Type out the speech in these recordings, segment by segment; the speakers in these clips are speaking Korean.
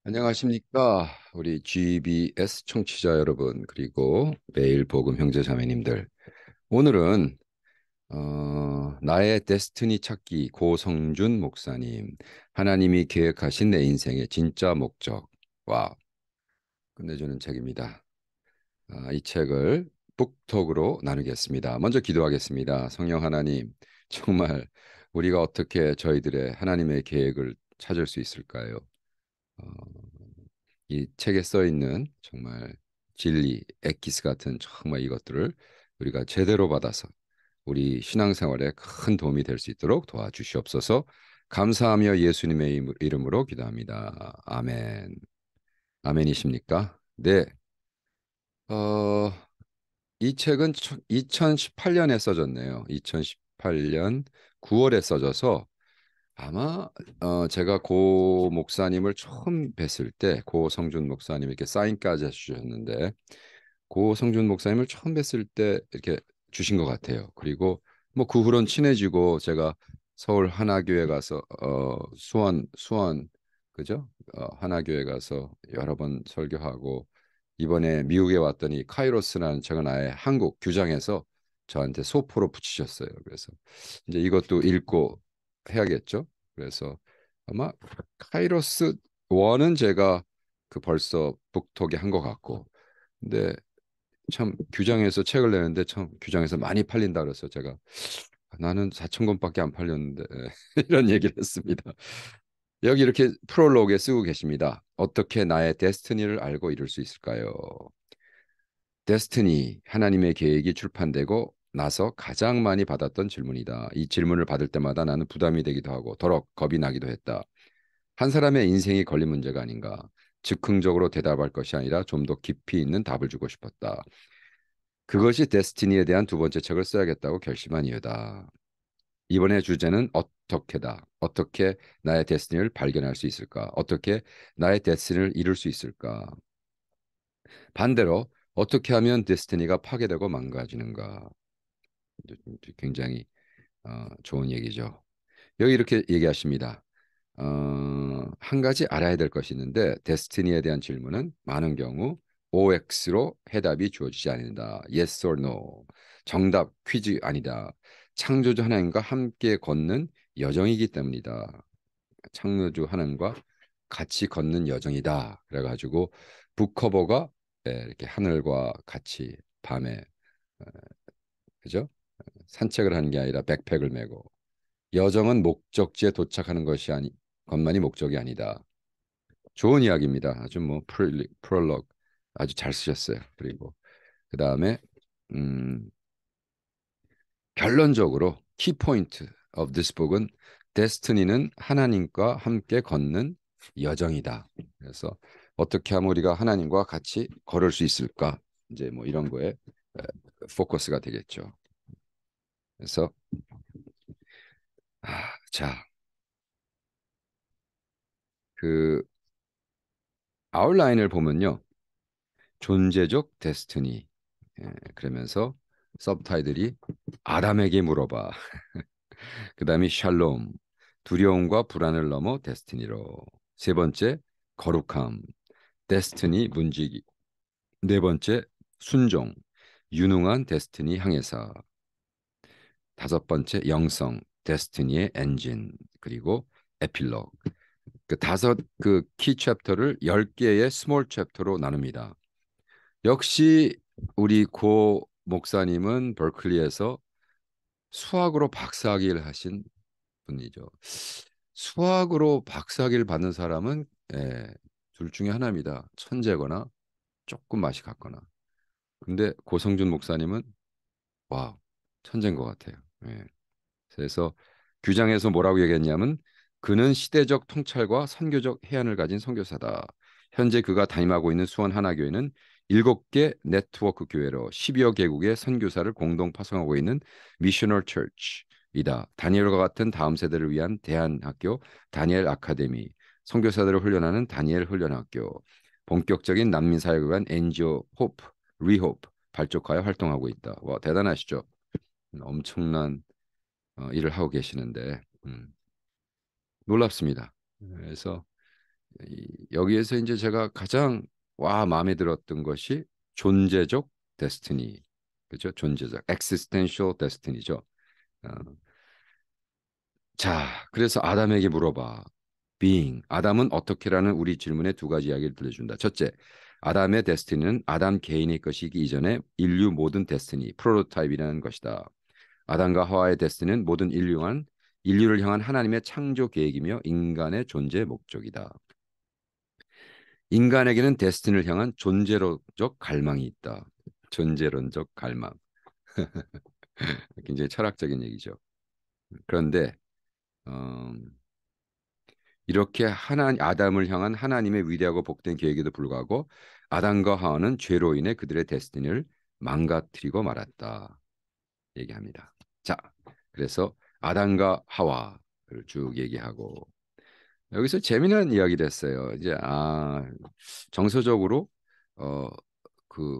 안녕하십니까. 우리 GBS 청취자 여러분, 그리고 매일 복음 형제 자매님들. 오늘은 나의 데스티니 찾기 고성준 목사님, 하나님이 계획하신 내 인생의 진짜 목적과 끝내주는 책입니다. 이 책을 북톡으로 나누겠습니다. 먼저 기도하겠습니다. 성령 하나님, 정말 우리가 어떻게 저희들의 하나님의 계획을 찾을 수 있을까요? 어, 이 책에 써 있는 정말 진리, 엑기스 같은 정말 이것들을 우리가 제대로 받아서 우리 신앙생활에 큰 도움이 될 수 있도록 도와주시옵소서. 감사하며 예수님의 이름으로 기도합니다. 아멘. 아멘이십니까? 네. 어, 이 책은 2018년에 써졌네요. 2018년 9월에 써져서 아마 제가 고 목사님을 처음 뵀을 때 고 성준 목사님 이렇게 사인까지 해주셨는데 고 성준 목사님을 처음 뵀을 때 이렇게 주신 것 같아요. 그리고 뭐 그 후로는 친해지고 제가 서울 하나교회 가서 수원 그죠? 하나교회 가서 여러 번 설교하고 이번에 미국에 왔더니 카이로스라는 책은 아예 한국 규장에서 저한테 소포로 붙이셨어요. 그래서 이제 이것도 읽고 해야겠죠. 그래서 아마 카이로스 원은 제가 그 벌써 북톡에 한 것 같고, 근데 참 규장에서 책을 내는데 참 규장에서 많이 팔린다 그래서 제가 나는 4천 권밖에 안 팔렸는데 이런 얘기를 했습니다. 여기 이렇게 프롤로그에 쓰고 계십니다. 어떻게 나의 데스티니를 알고 이룰 수 있을까요? 데스티니, 하나님의 계획이 출판되고 나서 가장 많이 받았던 질문이다. 이 질문을 받을 때마다 나는 부담이 되기도 하고 더럭 겁이 나기도 했다. 한 사람의 인생이 걸린 문제가 아닌가. 즉흥적으로 대답할 것이 아니라 좀 더 깊이 있는 답을 주고 싶었다. 그것이 데스티니에 대한 두 번째 책을 써야겠다고 결심한 이유다. 이번의 주제는 어떻게다. 어떻게 나의 데스티니를 발견할 수 있을까? 어떻게 나의 데스티니를 이룰 수 있을까? 반대로 어떻게 하면 데스티니가 파괴되고 망가지는가? 굉장히 좋은 얘기죠. 여기 이렇게 얘기하십니다. 한 가지 알아야 될 것이 있는데 데스티니에 대한 질문은 많은 경우 OX로 해답이 주어지지 않는다. Yes or no. 정답 퀴즈 아니다. 창조주 하나님과 함께 걷는 여정이기 때문이다. 창조주 하나님과 같이 걷는 여정이다. 그래가지고 북커버가 이렇게 하늘과 같이 밤에 어, 그죠? 산책을 하는 게 아니라 백팩을 메고 여정은 목적지에 도착하는 것만이 목적이 아니다. 좋은 이야기입니다. 아주 뭐 프롤로그 아주 잘 쓰셨어요. 그리고 그 다음에 음, 결론적으로 키 포인트 of this book은 데스티니는 하나님과 함께 걷는 여정이다. 그래서 어떻게 하면 우리가 하나님과 같이 걸을 수 있을까? 이제 뭐 이런 거에 포커스가 되겠죠. 그래서 자, 그 아웃라인을 보면요. 존재적 데스티니. 그러면서 서브타이틀이 아담에게 물어봐. 그다음에 샬롬. 두려움과 불안을 넘어 데스티니로. 세 번째 거룩함. 데스티니 문지기. 네 번째 순종. 유능한 데스티니 항해사. 다섯 번째 영성. 데스티니의 엔진. 그리고 에필로그. 그 다섯 그 키 챕터를 10개의 스몰 챕터로 나눕니다. 역시 우리 고 목사님은 버클리에서 수학으로 박사학위를 하신 분이죠. 수학으로 박사학위를 받는 사람은 둘 중에 하나입니다. 천재거나 조금 맛이 갔거나. 근데 고성준 목사님은 와 천재인 것 같아요. 예. 그래서 규장에서 뭐라고 얘기했냐면 그는 시대적 통찰과 선교적 해안을 가진 선교사다. 현재 그가 담임하고 있는 수원 하나교회는 7개 네트워크 교회로 10여 개국의 선교사를 공동 파송하고 있는 미셔널 처치이다. 다니엘과 같은 다음 세대를 위한 대안학교 다니엘 아카데미, 선교사들을 훈련하는 다니엘 훈련학교, 본격적인 난민 사역을 위한 NGO 호프, 리호프 발족하여 활동하고 있다. 와 대단하시죠? 엄청난 일을 하고 계시는데 놀랍습니다. 그래서 여기에서 이제 제가 가장 와 마음에 들었던 것이 존재적 데스티니, 그죠? 존재적 existential destiny죠. 어, 자, 그래서 아담에게 물어봐. being. 아담은 어떻게라는 우리 질문에 두 가지 이야기를 들려준다. 첫째, 아담의 데스티니는 아담 개인의 것이기 이전에 인류 모든 데스티니, 프로토타입이라는 것이다. 아담과 하와의 데스티니는 모든 인류를 향한 하나님의 창조 계획이며 인간의 존재 목적이다. 인간에게는 데스티니를 향한 존재론적 갈망이 있다. 존재론적 갈망. 굉장히 철학적인 얘기죠. 그런데 이렇게 아담을 향한 하나님의 위대하고 복된 계획에도 불구하고 아담과 하와는 죄로 인해 그들의 데스티니를 망가뜨리고 말았다. 얘기합니다. 자, 그래서 아담과 하와를 쭉 얘기하고 여기서 재미난 이야기를 했어요. 이제 정서적으로 어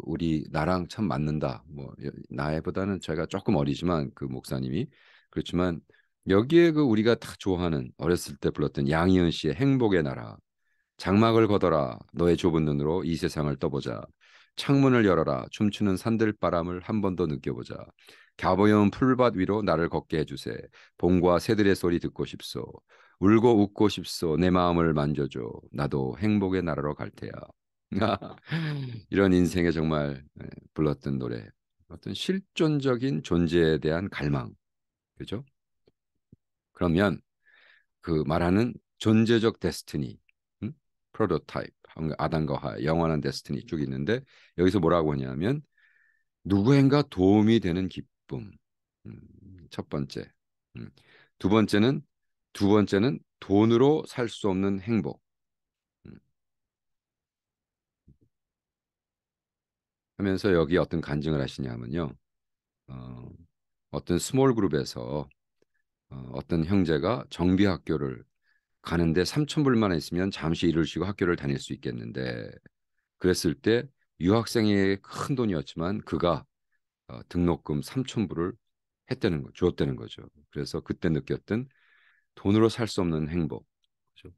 우리 나랑 참 맞는다. 뭐 나이보다는 제가 조금 어리지만 그 목사님이 그렇지만 여기에 그 우리가 다 좋아하는 어렸을 때 불렀던 양희은 씨의 행복의 나라. 장막을 걷어라 너의 좁은 눈으로 이 세상을 떠보자. 창문을 열어라 춤추는 산들바람을 한 번 더 느껴보자. 갸보여운 풀밭 위로 나를 걷게 해주세. 봄과 새들의 소리 듣고 싶소. 울고 웃고 싶소. 내 마음을 만져줘. 나도 행복의 나라로 갈 테야. 이런 인생에 정말 불렀던 노래. 어떤 실존적인 존재에 대한 갈망. 그죠? 그러면 그 말하는 존재적 데스티니, 프로토타입, 아담과 하, 영원한 데스티니 쭉 있는데 여기서 뭐라고 하냐면 누구인가 도움이 되는 기쁨. 음, 첫 번째. 음, 두 번째는 두 번째는 돈으로 살 수 없는 행복. 음, 하면서 여기 어떤 간증을 하시냐면요. 어, 어떤 스몰 그룹에서 어떤 형제가 정비 학교를 가는데 3천 불만 있으면 잠시 일을 쉬고 학교를 다닐 수 있겠는데 그랬을 때 유학생에게 큰 돈이었지만 그가 등록금 3천 불을 주었다는 거죠. 그래서 그때 느꼈던 돈으로 살 수 없는 행복, 그죠?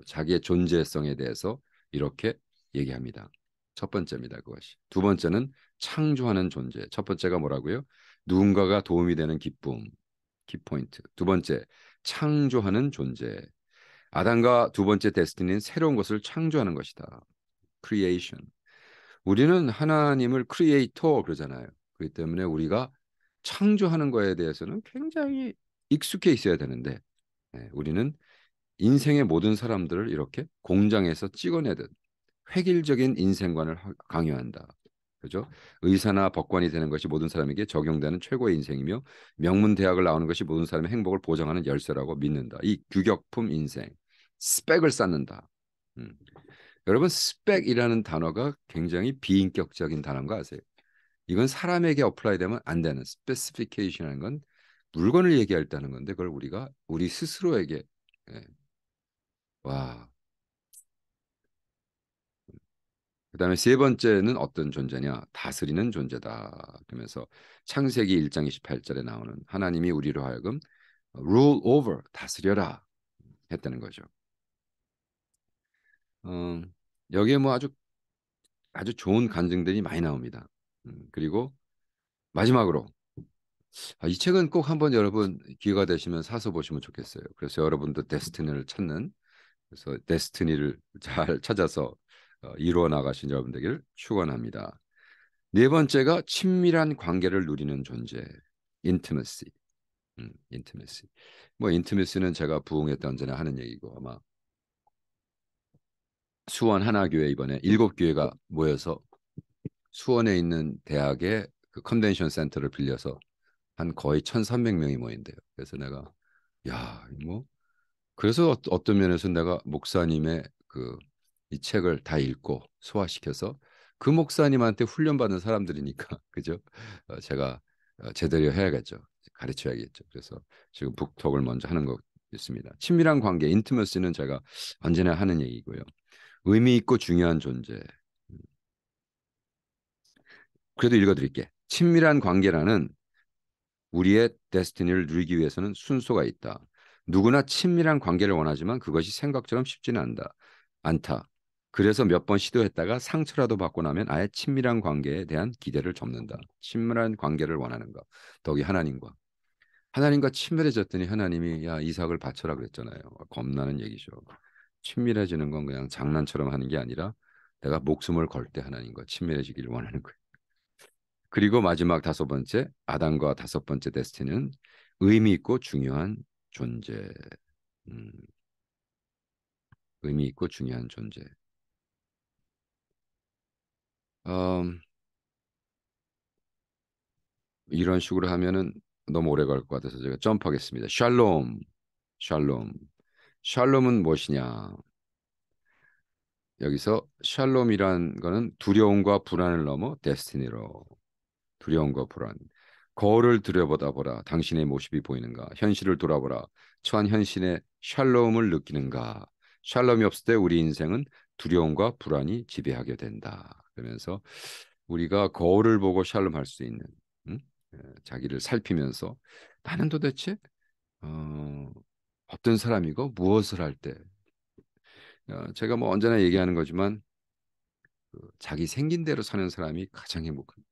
자기의 존재성에 대해서 이렇게 얘기합니다. 첫 번째입니다, 그것이. 두 번째는 창조하는 존재. 첫 번째가 뭐라고요? 누군가가 도움이 되는 기쁨, 키포인트. 두 번째, 창조하는 존재. 아담과 두 번째 데스티니는 새로운 것을 창조하는 것이다. creation. 우리는 하나님을 크리에이터 그러잖아요. 그렇기 때문에 우리가 창조하는 거에 대해서는 굉장히 익숙해 있어야 되는데 우리는 인생의 모든 사람들을 이렇게 공장에서 찍어내듯 획일적인 인생관을 강요한다. 그죠? 의사나 법관이 되는 것이 모든 사람에게 적용되는 최고의 인생이며 명문 대학을 나오는 것이 모든 사람의 행복을 보장하는 열쇠라고 믿는다. 이 규격품 인생, 스펙을 쌓는다. 음. 여러분 스펙이라는 단어가 굉장히 비인격적인 단어인 거 아세요? 이건 사람에게 어플라이 되면 안 되는 스페시피케이션이라는 건 물건을 얘기할 때는 건데 그걸 우리가 우리 스스로에게 예, 와. 그다음에 세 번째는 어떤 존재냐? 다스리는 존재다. 그러면서 창세기 1장 28절에 나오는 하나님이 우리로 하여금 rule over 다스려라 했다는 거죠. 어, 여기에 뭐 아주 좋은 간증들이 많이 나옵니다. 그리고 마지막으로 이 책은 꼭 한번 여러분 기회가 되시면 사서 보시면 좋겠어요. 그래서 여러분도 데스티니를 찾는 그래서 데스티니를 잘 찾아서 이루어 나가신 여러분 되기를 축원합니다. 네 번째가 친밀한 관계를 누리는 존재, intimacy. intimacy. 뭐 intimacy는 제가 부흥회 때 언제나 하는 얘기고 아마 수원 하나교회 이번에 7교회가 모여서 수원에 있는 대학의 그 컨벤션 센터를 빌려서 한 거의 1,300명이 모인대요. 그래서 내가 뭐 그래서 어떤 면에서 내가 목사님의 그 이 책을 다 읽고 소화시켜서 그 목사님한테 훈련받은 사람들이니까 그죠? 제가 제대로 해야겠죠. 가르쳐야겠죠. 그래서 지금 북톡을 먼저 하는 거 있습니다. 친밀한 관계, 인티머시는 제가 언제나 하는 얘기고요. 의미 있고 중요한 존재. 그래도 읽어드릴게. 친밀한 관계라는 우리의 데스티니를 누리기 위해서는 순서가 있다. 누구나 친밀한 관계를 원하지만 그것이 생각처럼 쉽지는 않다. 않다. 그래서 몇 번 시도했다가 상처라도 받고 나면 아예 친밀한 관계에 대한 기대를 접는다. 친밀한 관계를 원하는 거. 더욱이 하나님과. 하나님과 친밀해졌더니 하나님이 야 이삭을 바쳐라 그랬잖아요. 겁나는 얘기죠. 친밀해지는 건 그냥 장난처럼 하는 게 아니라 내가 목숨을 걸 때 하나님과 친밀해지기를 원하는 거예요. 그리고 마지막 다섯 번째 아담과 다섯 번째 데스티는 의미 있고 중요한 존재. 음, 의미 있고 중요한 존재. 음, 이런 식으로 하면은 너무 오래 갈 것 같아서 제가 점프하겠습니다. 샬롬, 샬롬. 샬롬은 무엇이냐? 여기서 샬롬이란 거는 두려움과 불안을 넘어 데스티니로. 두려움과 불안. 거울을 들여보다 보라. 당신의 모습이 보이는가? 현실을 돌아보라. 처한 현실의 샬롬을 느끼는가? 샬롬이 없을 때 우리 인생은 두려움과 불안이 지배하게 된다. 그러면서 우리가 거울을 보고 샬롬할 수 있는 음? 자기를 살피면서 나는 도대체 어, 어떤 사람이고 무엇을 할 때 제가 뭐 언제나 얘기하는 거지만 자기 생긴 대로 사는 사람이 가장 행복합니다.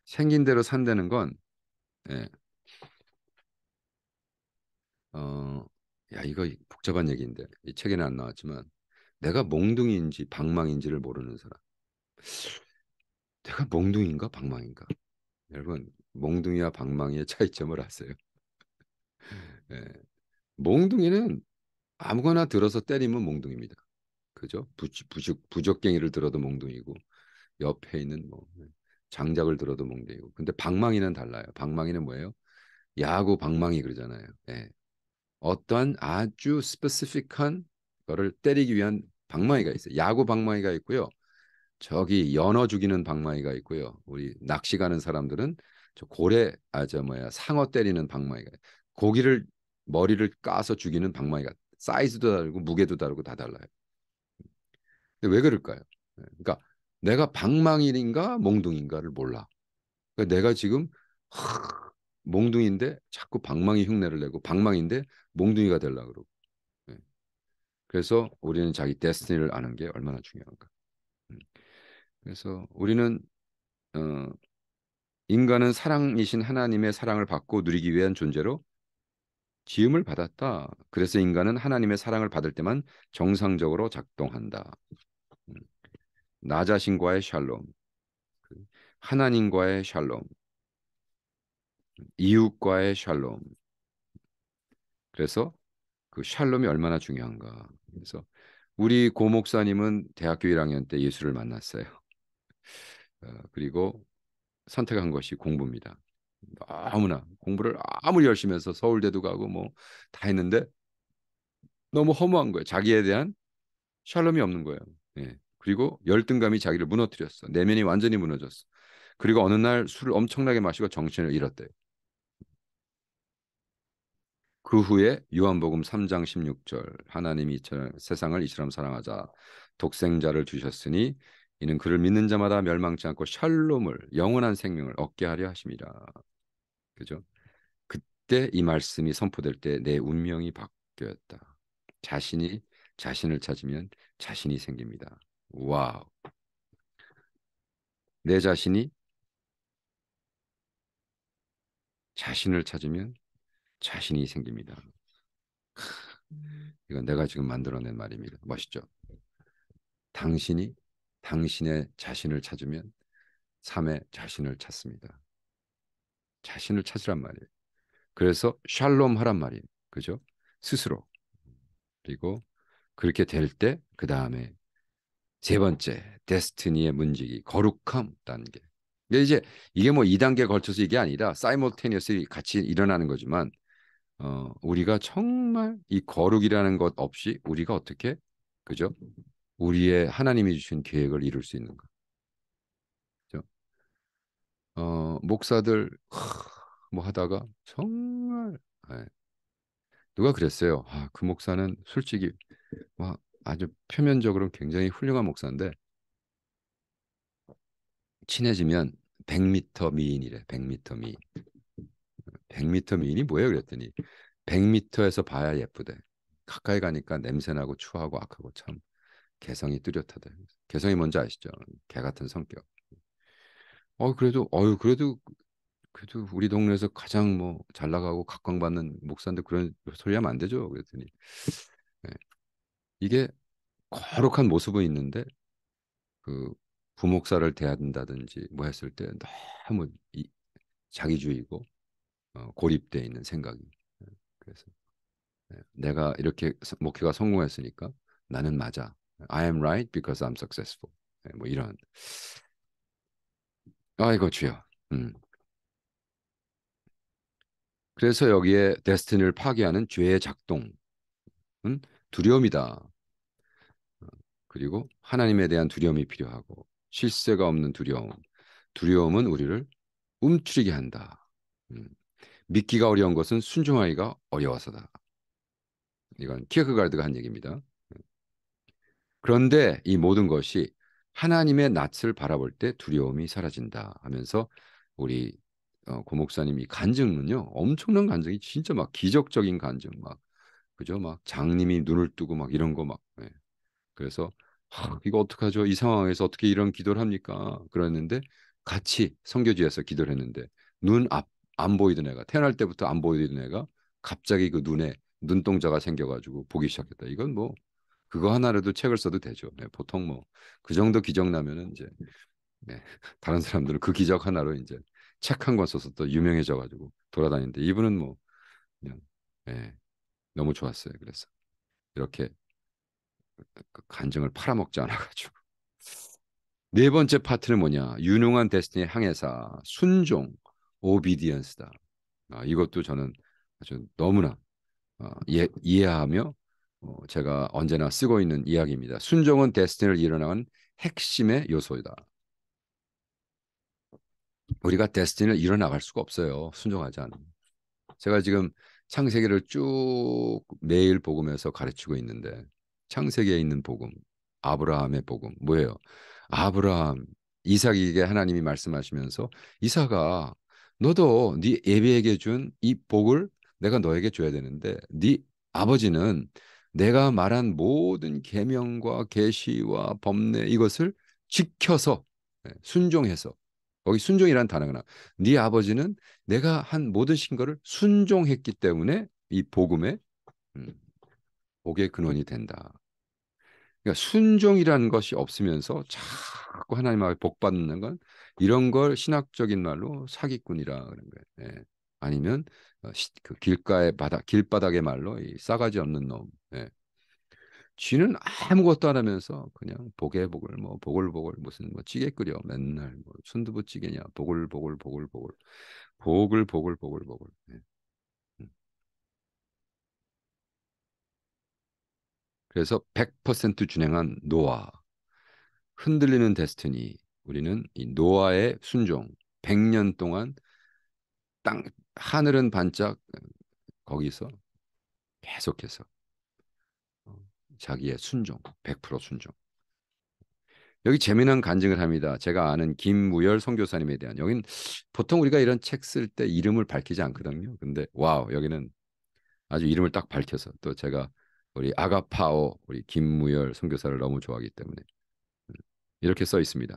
생긴 대로 산다는 건 예, 어, 야, 이거 복잡한 얘기인데, 이 책에는 안 나왔지만, 내가 몽둥이인지 방망이인지를 모르는 사람. 내가 몽둥이인가 방망이인가? 여러분, 몽둥이와 방망이의 차이점을 아세요? 예. 몽둥이는 아무거나 들어서 때리면 몽둥이입니다. 그죠? 부적갱이를 들어도 몽둥이고, 옆에 있는 뭐, 장작을 들어도 몽둥이고. 근데 방망이는 달라요. 방망이는 뭐예요? 야구 방망이 그러잖아요. 예. 어떠한 아주 스페시픽한 거를 때리기 위한 방망이가 있어요. 야구 방망이가 있고요. 저기 연어 죽이는 방망이가 있고요. 우리 낚시 가는 사람들은 저 고래 저 뭐야 상어 때리는 방망이가 고기를 머리를 까서 죽이는 방망이가 사이즈도 다르고 무게도 다르고 다 달라요. 근데 왜 그럴까요? 그러니까 내가 방망이인가 몽둥인가를 몰라. 그러니까 내가 지금 몽둥인데 자꾸 방망이 흉내를 내고 방망인데 몽둥이가 되려고 그러고. 예. 그래서 우리는 자기 데스티니를 아는 게 얼마나 중요한가. 음. 그래서 우리는 어, 인간은 사랑이신 하나님의 사랑을 받고 누리기 위한 존재로 지음을 받았다. 그래서 인간은 하나님의 사랑을 받을 때만 정상적으로 작동한다. 음. 나 자신과의 샬롬, 그 하나님과의 샬롬, 이웃과의 샬롬. 그래서 그 샬롬이 얼마나 중요한가. 그래서 우리 고 목사님은 대학교 1학년 때 예수를 만났어요. 그리고 선택한 것이 공부입니다. 너무나 공부를 아무리 열심히 해서 서울대도 가고 뭐 다 했는데 너무 허무한 거예요. 자기에 대한 샬롬이 없는 거예요. 예. 그리고 열등감이 자기를 무너뜨렸어. 내면이 완전히 무너졌어. 그리고 어느 날 술을 엄청나게 마시고 정신을 잃었대요. 그 후에 요한복음 3장 16절 하나님이 세상을 이처럼 사랑하자 독생자를 주셨으니 이는 그를 믿는 자마다 멸망치 않고 샬롬을 영원한 생명을 얻게 하려 하심이라. 그죠? 그때 이 말씀이 선포될 때 내 운명이 바뀌었다. 자신이 자신을 찾으면 자신이 생깁니다. 와우. 내 자신이 자신을 찾으면 자신이 생깁니다. 이건 내가 지금 만들어낸 말입니다. 멋있죠? 당신이 당신의 자신을 찾으면 삶의 자신을 찾습니다. 자신을 찾으란 말이에요. 그래서 샬롬 하란 말이에요. 그죠? 스스로. 그리고 그렇게 될 때 그 다음에 세 번째 데스티니의 문지기 거룩함 단계. 근데 이제 이게 뭐 2단계 걸쳐서 이게 아니라 사이멀테니어스리 같이 일어나는 거지만 우리가 정말 이 거룩이라는 것 없이 우리가 어떻게 그죠? 우리의 하나님이 주신 계획을 이룰 수 있는가? 그죠? 목사들 뭐 하다가 정말 예, 누가 그랬어요. 그 목사는 솔직히 와, 아주 표면적으로 굉장히 훌륭한 목사인데 친해지면 100m 미인이래. 100m 미인. 100m 미인이 뭐예요? 그랬더니 100m에서 봐야 예쁘대. 가까이 가니까 냄새나고 추하고 악하고 참 개성이 뚜렷하다. 개성이 뭔지 아시죠? 개 같은 성격. 그래도 우리 동네에서 가장 뭐 잘 나가고 각광받는 목사인데 그런 소리 하면 안 되죠. 그랬더니 네. 이게 거룩한 모습은 있는데 그 부목사를 대한다든지 뭐 했을 때 너무 자기주의고 고립돼 있는 생각이. 네. 그래서 내가 이렇게 목회가 성공했으니까 나는 맞아. I am right because I'm successful. 뭐 이런. 아이고 주여. 음. 그래서 여기에 데스티니를 파괴하는 죄의 작동은 두려움이다. 그리고 하나님에 대한 두려움이 필요하고 실세가 없는 두려움. 두려움은 우리를 움츠리게 한다. 음. 믿기가 어려운 것은 순종하기가 어려워서다. 이건 키어크가르드가 한 얘기입니다. 그런데 이 모든 것이 하나님의 낯을 바라볼 때 두려움이 사라진다 하면서 우리 고 목사님이 간증은요 엄청난 간증이 진짜 막 기적적인 간증 막 그죠 막 장님이 눈을 뜨고 막 이런 거 막 그래서 이거 어떡하죠 이 상황에서 어떻게 이런 기도를 합니까 그랬는데 같이 성교지에서 기도를 했는데 눈 앞 안 보이던 애가 태어날 때부터 안 보이던 애가 갑자기 그 눈에 눈동자가 생겨가지고 보기 시작했다 이건 뭐 그거 하나라도 책을 써도 되죠. 네, 보통 뭐 그 정도 기적 나면은 이제 네, 다른 사람들은 그 기적 하나로 이제 책 한 권 써서 또 유명해져 가지고 돌아다니는데 이분은 뭐 그냥 네, 너무 좋았어요. 그래서 이렇게 그 간증을 팔아먹지 않아 가지고 네 번째 파트는 뭐냐? 유능한 데스티니 항해사 순종 오비디언스다. 이것도 저는 아주 너무나 이해하며 제가 언제나 쓰고 있는 이야기입니다. 순종은 데스티니를 이뤄나가는 핵심의 요소이다. 우리가 데스티니를 이뤄나갈 수가 없어요. 순종하지 않으면. 제가 지금 창세기를 쭉 매일 복음에서 가르치고 있는데 창세기에 있는 복음, 아브라함의 복음 뭐예요? 아브라함, 이삭에게 하나님이 말씀하시면서 이삭아, 너도 네 예배에게 준 이 복을 내가 너에게 줘야 되는데 네 아버지는 내가 말한 모든 계명과 계시와 법례 이것을 지켜서 순종해서 거기 순종이라는 단어가 나. 네 아버지는 내가 한 모든 신거를 순종했기 때문에 이 복음의 음, 복의 근원이 된다. 그러니까 순종이라는 것이 없으면서 자꾸 하나님 앞에 복 받는 건 이런 걸 신학적인 말로 사기꾼이라 그런 거예요. 예. 아니면 그 길가의 바닥 길바닥의 말로 이 싸가지 없는 놈. 예. 쥐는 아무것도 안 하면서 그냥 보글보글 뭐 보글보글 무슨 뭐 찌개 끓여 맨날 뭐 순두부찌개냐 보글보글 보글보글 예. 음. 그래서 100% 준행한 노아 흔들리는 데스티니 우리는 이 노아의 순종 100년 동안 땅 하늘은 반짝 거기서 계속해서 어, 자기의 순종 100% 순종 여기 재미난 간증을 합니다. 제가 아는 김무열 선교사님에 대한 여긴 보통 우리가 이런 책 쓸 때 이름을 밝히지 않거든요. 근데 와우 여기는 아주 이름을 딱 밝혀서 또 제가 우리 아가파오 우리 김무열 선교사를 너무 좋아하기 때문에 이렇게 써 있습니다.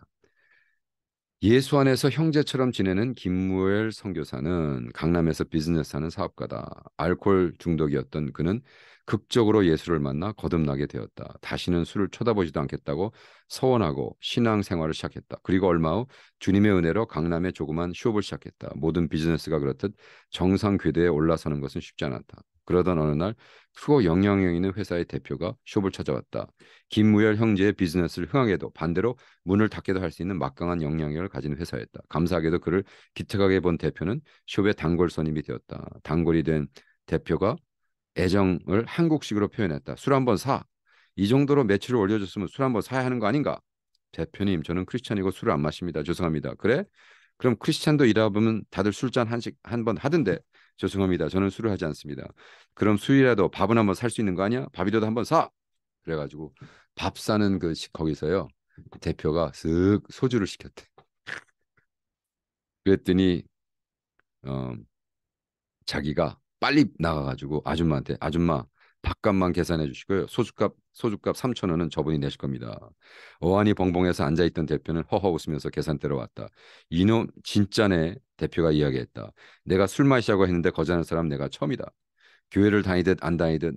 예수 안에서 형제처럼 지내는 김무엘 선교사는 강남에서 비즈니스하는 사업가다. 알코올 중독이었던 그는 극적으로 예수를 만나 거듭나게 되었다. 다시는 술을 쳐다보지도 않겠다고 서원하고 신앙생활을 시작했다. 그리고 얼마 후 주님의 은혜로 강남에 조그만 숍을 시작했다. 모든 비즈니스가 그렇듯 정상 궤도에 올라서는 것은 쉽지 않았다. 그러던 어느 날 크고 영향력 있는 회사의 대표가 숍을 찾아왔다. 김무열 형제의 비즈니스를 흥하게도 반대로 문을 닫게도 할 수 있는 막강한 영향력을 가진 회사였다. 감사하게도 그를 기특하게 본 대표는 숍의 단골 손님이 되었다. 단골이 된 대표가 애정을 한국식으로 표현했다. 술 한번 사. 이 정도로 매출을 올려줬으면 술 한번 사야 하는 거 아닌가? 대표님, 저는 크리스찬이고 술을 안 마십니다. 죄송합니다. 그래? 그럼 크리스찬도 일하다 보면 다들 술잔 한 번 하던데 죄송합니다. 저는 술을 하지 않습니다. 그럼 술이라도 밥은 한번 살 수 있는 거 아니야? 밥이라도 한번 사. 그래가지고 밥 사는 그 거기서요. 대표가 쓱 소주를 시켰대. 그랬더니 어, 자기가 빨리 나가가지고 아줌마한테 아줌마 밥값만 계산해 주시고요. 소주값 3천 원은 저분이 내실 겁니다. 어안이 벙벙해서 앉아있던 대표는 허허 웃으면서 계산대로 왔다. 이놈 진짜네. 대표가 이야기했다. 내가 술 마시자고 했는데 거절하는 사람 내가 처음이다. 교회를 다니듯 안 다니듯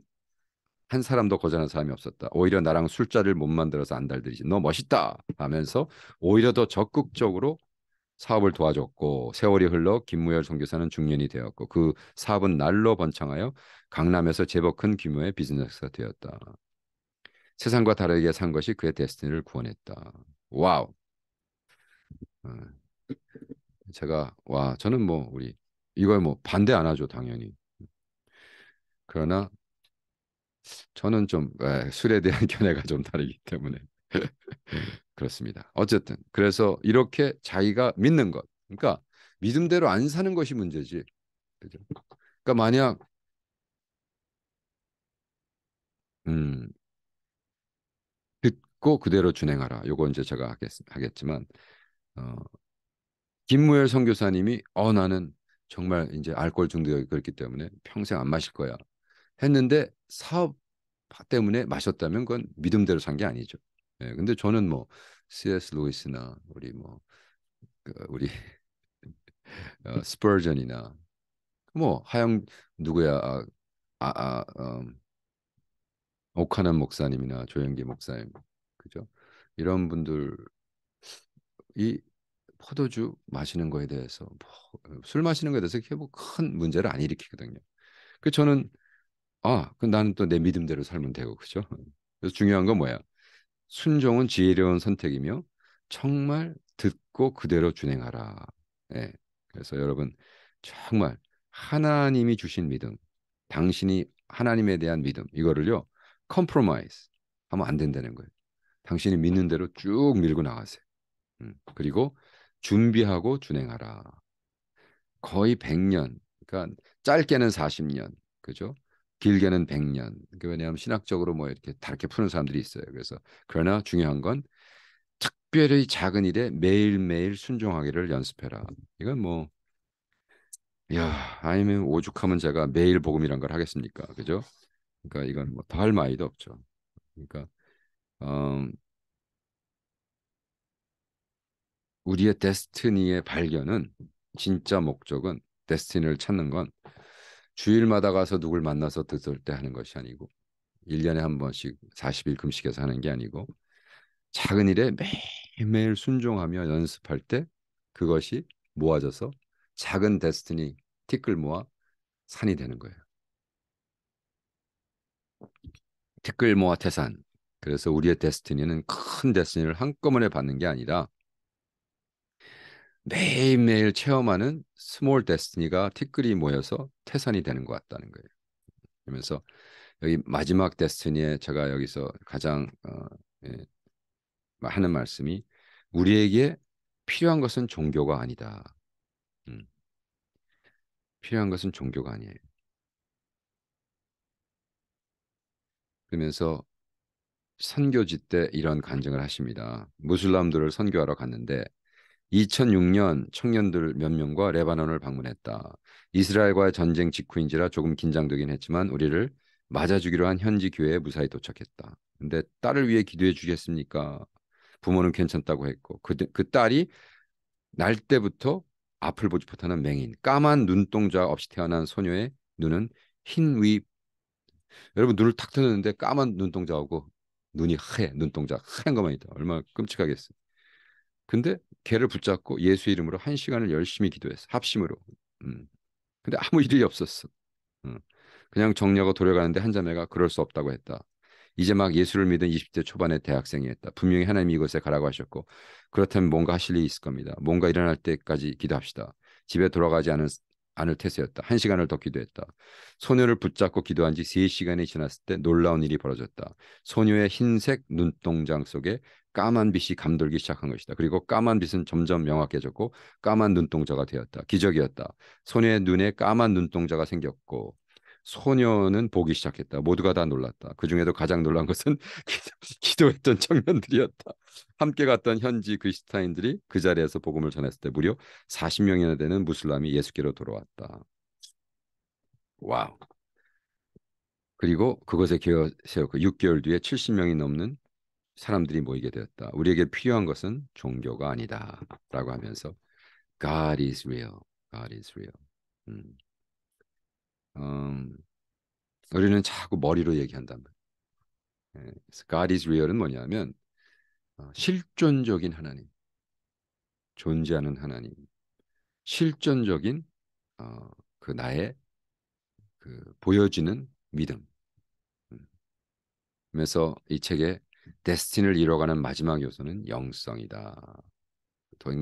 한 사람도 거절하는 사람이 없었다. 오히려 나랑 술자리를 못 만들어서 안달들이지. 너 멋있다 하면서 오히려 더 적극적으로 사업을 도와줬고, 세월이 흘러 김무열 선교사는 중년이 되었고 그 사업은 날로 번창하여 강남에서 제법 큰 규모의 비즈니스가 되었다. 세상과 다르게 산 것이 그의 데스티니를 구원했다. 와우. 어, 제가 와 저는 뭐 우리 이걸 뭐 반대 안 하죠 당연히. 그러나 저는 좀 술에 대한 견해가 좀 다르기 때문에 그렇습니다. 어쨌든 그래서 이렇게 자기가 믿는 것, 그러니까 믿음대로 안 사는 것이 문제지. 그죠? 그러니까 만약 음, 듣고 그대로 준행하라. 요거 이제 제가 하겠지만 어, 김무열 선교사님이 나는 정말 이제 알코올 중독이 그렇기 때문에 평생 안 마실 거야 했는데 사업 때문에 마셨다면 그건 믿음대로 산 게 아니죠. 예, 근데 저는 뭐 C.S. 루이스나 우리 뭐 우리 스퍼전이나 뭐 하영 누구야 오카남 목사님이나 조영기 목사님 그죠? 이런 분들이 포도주 마시는 거에 대해서 술 마시는 거에 대해서 그게 뭐 큰 문제를 안 일으키거든요. 그 저는 그 나는 또 내 믿음대로 살면 되고 그죠? 그래서 중요한 건 뭐야? 순종은 지혜로운 선택이며 정말 듣고 그대로 준행하라. 예. 그래서 여러분 정말 하나님이 주신 믿음, 당신이 하나님에 대한 믿음 이거를요 컴프로마이즈 하면 안 된다는 거예요. 당신이 믿는 대로 쭉 밀고 나가세요. 그리고 준비하고 준행하라. 거의 100년. 그러니까 짧게는 40년. 그죠? 길게는 100년. 왜냐하면 신학적으로 뭐 이렇게 다르게 푸는 사람들이 있어요. 그래서 그러나 중요한 건 특별히 작은 일에 매일매일 순종하기를 연습해라. 이건 뭐 아니면 오죽하면 제가 매일 복음이란 걸 하겠습니까? 그죠? 그러니까 이건 뭐 더할 나위도 없죠. 그러니까 음, 우리의 데스티니의 발견은 진짜 목적은 데스티니를 찾는 건 주일마다 가서 누굴 만나서 듣을 때 하는 것이 아니고 1년에 한 번씩 40일 금식해서 하는 게 아니고 작은 일에 매일매일 순종하며 연습할 때 그것이 모아져서 작은 데스티니 티끌 모아 산이 되는 거예요. 티끌 모아 태산. 그래서 우리의 데스티니는 큰 데스티니를 한꺼번에 받는 게 아니라 매일매일 체험하는 스몰 데스티니가 티끌이 모여서 태산이 되는 것 같다는 거예요. 그러면서 여기 마지막 데스티니에 제가 여기서 가장 예, 하는 말씀이 우리에게 필요한 것은 종교가 아니다. 음, 필요한 것은 종교가 아니에요. 그러면서 선교지 때 이런 간증을 하십니다. 무슬람들을 선교하러 갔는데 2006년 청년들 몇 명과 레바논을 방문했다. 이스라엘과의 전쟁 직후인지라 조금 긴장되긴 했지만 우리를 맞아주기로 한 현지 교회에 무사히 도착했다. 근데 딸을 위해 기도해 주겠습니까? 부모는 괜찮다고 했고 그 딸이 날 때부터 앞을 보지 못하는 맹인, 까만 눈동자 없이 태어난 소녀의 눈은 흰 위, 여러분 눈을 탁 트는데 까만 눈동자하고 눈이 하얘, 눈동자 하얀 것만 있다. 얼마나 끔찍하겠어. 근데 걔를 붙잡고 예수 이름으로 1시간을 열심히 기도했어. 합심으로. 음. 근데 아무 일이 없었어. 음. 그냥 정리하고 돌아가는데 한 자매가 그럴 수 없다고 했다. 이제 막 예수를 믿은 20대 초반의 대학생이었다. 분명히 하나님이 이곳에 가라고 하셨고 그렇다면 뭔가 하실 일이 있을 겁니다. 뭔가 일어날 때까지 기도합시다. 집에 돌아가지 않을 태세였다. 1시간을 더 기도했다. 소녀를 붙잡고 기도한 지 3시간이 지났을 때 놀라운 일이 벌어졌다. 소녀의 흰색 눈동장 속에 까만 빛이 감돌기 시작한 것이다. 그리고 까만 빛은 점점 명확해졌고 까만 눈동자가 되었다. 기적이었다. 소녀의 눈에 까만 눈동자가 생겼고 소녀는 보기 시작했다. 모두가 다 놀랐다. 그중에도 가장 놀란 것은 기도했던 청년들이었다. 함께 갔던 현지 그리스도인들이 그 자리에서 복음을 전했을 때 무려 40명이나 되는 무슬람이 예수께로 돌아왔다. 와우. 그리고 그것에 기어 세웠고 6개월 뒤에 70명이 넘는 사람들이 모이게 되었다. 우리에게 필요한 것은 종교가 아니다라고 하면서 God is real. God is real. 음, 음, 우리는 자꾸 머리로 얘기한단 말이에요. 그래서 God is real은 뭐냐면 실존적인 하나님, 존재하는 하나님, 실존적인 그 나의 그 보여지는 믿음. 음, 그래서 이 책의 데스티니를 이뤄가는 마지막 요소는 영성이다.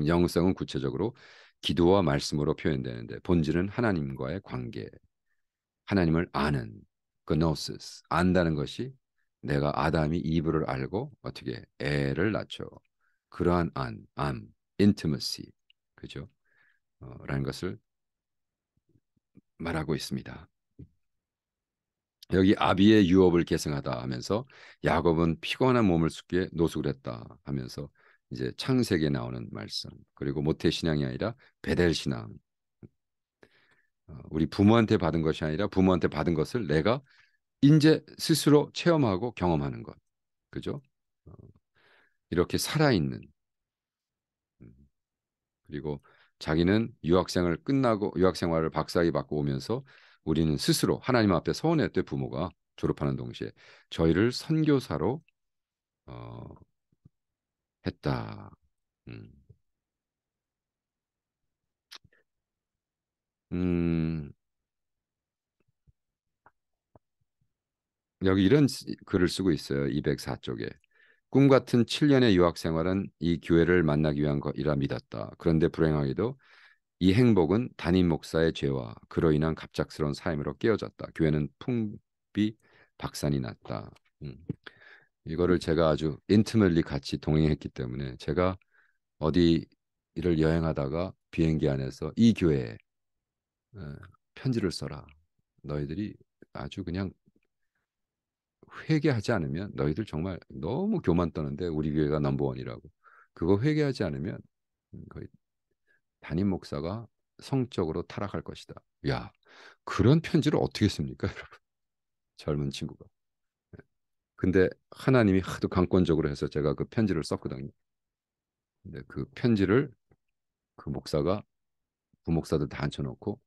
영성은 구체적으로 기도와 말씀으로 표현되는데 본질은 하나님과의 관계, 하나님을 아는 gnosis, 안다는 것이 내가 아담이 이브를 알고 어떻게 애를 낳죠. 그러한 intimacy, 그죠? 라는 것을 말하고 있습니다. 여기 아비의 유업을 계승하다 하면서 야곱은 피곤한 몸을 숙게 노숙을 했다 하면서 이제 창세기에 나오는 말씀 그리고 모태 신앙이 아니라 베델 신앙 우리 부모한테 받은 것이 아니라 부모한테 받은 것을 내가 이제 스스로 체험하고 경험하는 것 그죠? 어, 이렇게 살아있는 음, 그리고 자기는 유학생을 끝나고 유학생활을 박사학위 받고 오면서 우리는 스스로 하나님 앞에 서원했대 부모가 졸업하는 동시에 저희를 선교사로 어, 했다. 음, 음, 여기 이런 글을 쓰고 있어요. 204쪽에. 꿈 같은 7년의 유학 생활은 이 교회를 만나기 위한 것이라 믿었다. 그런데 불행하게도 이 행복은 담임 목사의 죄와 그로 인한 갑작스러운 사임으로 깨어졌다. 교회는 풍비 박산이 났다. 음. 이거를 제가 아주 인티멀리 같이 동행했기 때문에 제가 어디를 여행하다가 비행기 안에서 이 교회에 어, 편지를 써라. 너희들이 아주 그냥 회개하지 않으면 너희들 정말 너무 교만 떠는데 우리 교회가 넘버원이라고. 그거 회개하지 않으면 거의 담임 목사가 성적으로 타락할 것이다. 야, 그런 편지를 어떻게 씁니까, 여러분? 젊은 친구가. 근데 하나님이 하도 강권적으로 해서 제가 그 편지를 썼거든요. 근데 그 편지를 그 목사가 부목사들 다 앉혀놓고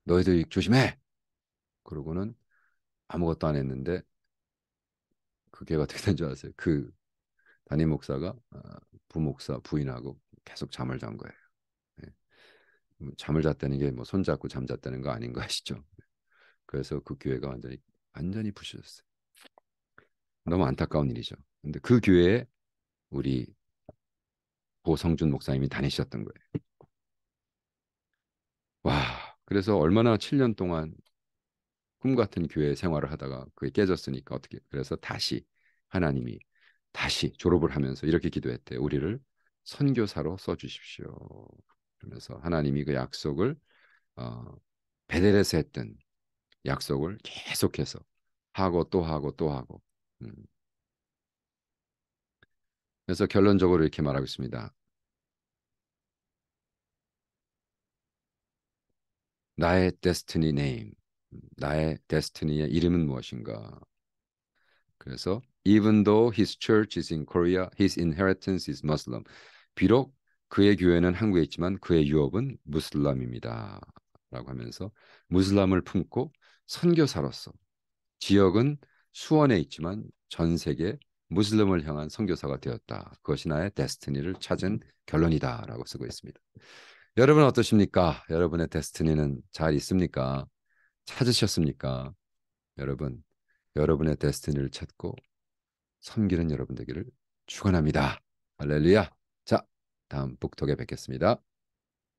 너희들 조심해. 그러고는 아무것도 안 했는데 그게 어떻게 된 줄 아세요? 그 담임 목사가 부목사 부인하고 계속 잠을 잔 거예요. 예. 잠을 잤다는 게 뭐 손잡고 잠잤다는 거 아닌 거 아시죠? 그래서 그 교회가 완전히 부셔졌어요. 너무 안타까운 일이죠. 근데 그 교회에 우리 고성준 목사님이 다니셨던 거예요. 와, 그래서 얼마나 7년 동안 꿈 같은 교회 생활을 하다가 그게 깨졌으니까 어떻게 그래서 다시 하나님이 다시 졸업을 하면서 이렇게 기도했대요. 우리를 선교사로 써주십시오. 그러면서 하나님이 그 약속을 어, 베델에서 했던 약속을 계속해서 하고 또 하고 또 하고. 음. 그래서 결론적으로 이렇게 말하고 있습니다. 나의 데스티니 네임, 나의 데스티니의 이름은 무엇인가? 그래서 even though his church is in Korea, his inheritance is Muslim. 비록 그의 교회는 한국에 있지만 그의 유업은 무슬람입니다. 라고 하면서 무슬람을 품고 선교사로서 지역은 수원에 있지만 전 세계 무슬림을 향한 선교사가 되었다. 그것이 나의 데스티니를 찾은 결론이다라고 쓰고 있습니다. 여러분 어떠십니까? 여러분의 데스티니는 잘 있습니까? 찾으셨습니까? 여러분, 여러분의 데스티니를 찾고 섬기는 여러분 되기를 축원합니다. 할렐루야. 자, 다음 북톡에 뵙겠습니다.